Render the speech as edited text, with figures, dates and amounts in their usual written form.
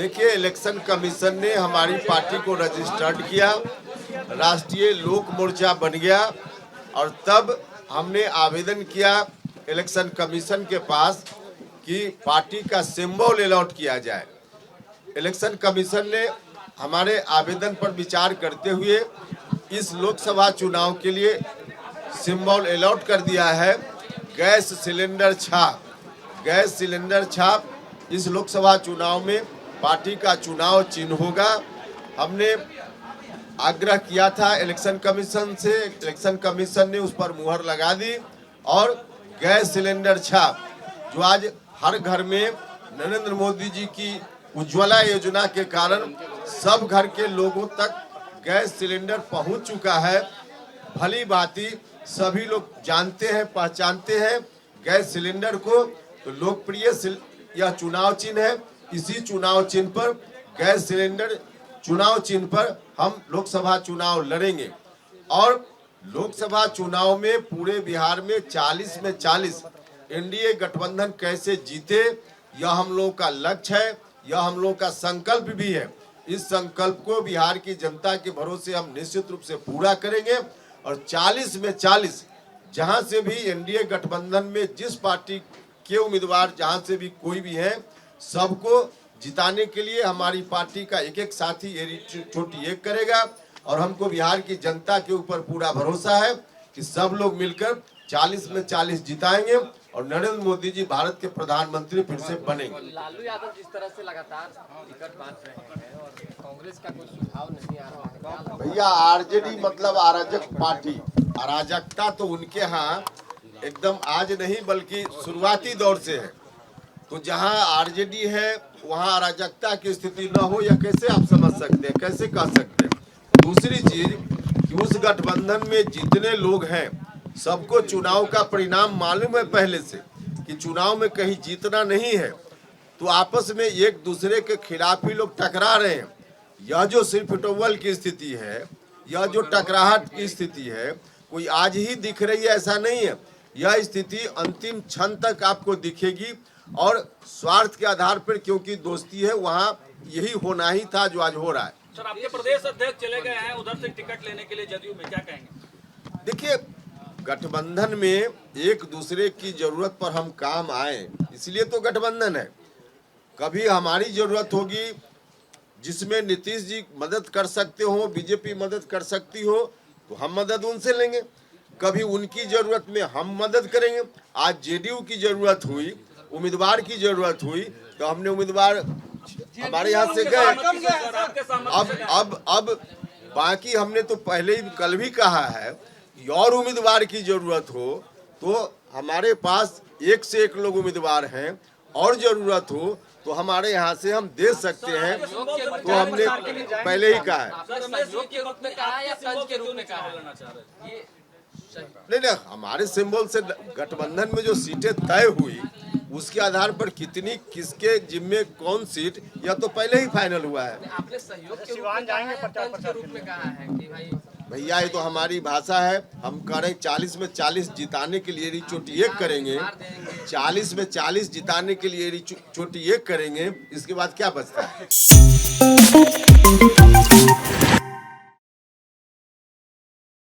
देखिए, election commission ने हमारी पार्टी को रजिस्टर्ड किया, राष्ट्रीय लोक मोर्चा बन गया और तब हमने आवेदन किया इलेक्शन कमीशन के पास कि पार्टी का सिंबल अलॉट किया जाए। इलेक्शन कमीशन ने हमारे आवेदन पर विचार करते हुए इस लोकसभा चुनाव के लिए सिंबल अलॉट कर दिया है गैस सिलेंडर छाप। गैस सिलेंडर छाप इस लोकसभा चुनाव में पार्टी का चुनाव चिन्ह होगा। हमने आग्रह किया था इलेक्शन कमीशन से, इलेक्शन कमीशन ने उस पर मुहर लगा दी और गैस सिलेंडर छाप जो आज हर घर में नरेंद्र मोदी जी की उज्ज्वला योजना के कारण सब घर के लोगों तक गैस सिलेंडर पहुंच चुका है। भली भांति सभी लोग जानते हैं, पहचानते हैं गैस सिलेंडर को। तो लोकप्रिय यह चुनाव चिन्ह है। इसी चुनाव चिन्ह पर गैस सिलेंडर चुनाव चिन्ह पर हम लोकसभा चुनाव लड़ेंगे और लोकसभा चुनाव में पूरे बिहार में 40 में 40 एनडीए गठबंधन कैसे जीते, यह हम लोगों का लक्ष्य है, यह हम लोगों का संकल्प भी है। इस संकल्प को बिहार की जनता के भरोसे हम निश्चित रूप से पूरा करेंगे और 40 में 40 जहां से भी एनडीए गठबंधन में जिस पार्टी के उम्मीदवार जहां से भी कोई भी है, सबको जिताने के लिए हमारी पार्टी का एक एक साथी एरी चोटी एक करेगा और हमको बिहार की जनता के ऊपर पूरा भरोसा है कि सब लोग मिलकर 40 में 40 जिताएंगे और नरेंद्र मोदी जी भारत के प्रधानमंत्री फिर से बनेंगे। लालू यादव जिस तरह से लगातार टिकट बांट रहे हैं और कांग्रेस का कोई सुझाव नहीं आ रहा है। भैया, आरजेडी मतलब अराजक पार्टी। अराजकता तो उनके यहाँ एकदम आज नहीं बल्कि शुरुआती दौर से है। तो जहाँ आरजेडी है वहाँ अराजकता की स्थिति न हो, या कैसे आप समझ सकते हैं, कैसे कह सकते हैं। दूसरी चीज कि उस गठबंधन में जितने लोग हैं सबको चुनाव का परिणाम मालूम है पहले से कि चुनाव में कहीं जीतना नहीं है, तो आपस में एक दूसरे के खिलाफ ही लोग टकरा रहे हैं। यह जो सिर्फ टोवल की स्थिति है, यह जो टकराहट की स्थिति है, कोई आज ही दिख रही है ऐसा नहीं है। यह स्थिति अंतिम क्षण तक आपको दिखेगी और स्वार्थ के आधार पर, क्योंकि दोस्ती है, वहाँ यही होना ही था जो आज हो रहा है। सर, आपके प्रदेश अध्यक्ष चले गए हैं उधर से टिकट लेने के लिए जदयू में, क्या कहेंगे? देखिए, गठबंधन में एक दूसरे की जरूरत पर हम काम आए, इसलिए तो गठबंधन है। कभी हमारी जरूरत होगी जिसमें नीतीश जी मदद कर सकते हो, बीजेपी मदद कर सकती हो, तो हम मदद उनसे लेंगे। कभी उनकी जरूरत में हम मदद करेंगे। आज जेडीयू की जरूरत हुई, उम्मीदवार की जरूरत हुई, तो हमने उम्मीदवार हमारे यहाँ से गए। अब बाकी हमने तो पहले ही कल भी कहा है और उम्मीदवार की जरूरत हो तो हमारे पास एक से एक लोग उम्मीदवार हैं, और जरूरत हो तो हमारे यहाँ से हम दे सकते हैं। तो हमने पहले ही कहा है। नहीं, हमारे सिंबल से गठबंधन में जो सीटें तय हुई उसके आधार पर कितनी किसके जिम्मे कौन सीट, यह तो पहले ही फाइनल हुआ है। आपने सहयोग के रूप में कहा है कि भाई भैया, ये तो हमारी भाषा है। हम कह रहे हैं 40 में 40 जिताने के लिए चोटी एक करेंगे, 40 में 40 जिताने के लिए चोटी एक करेंगे। इसके बाद क्या बचता है?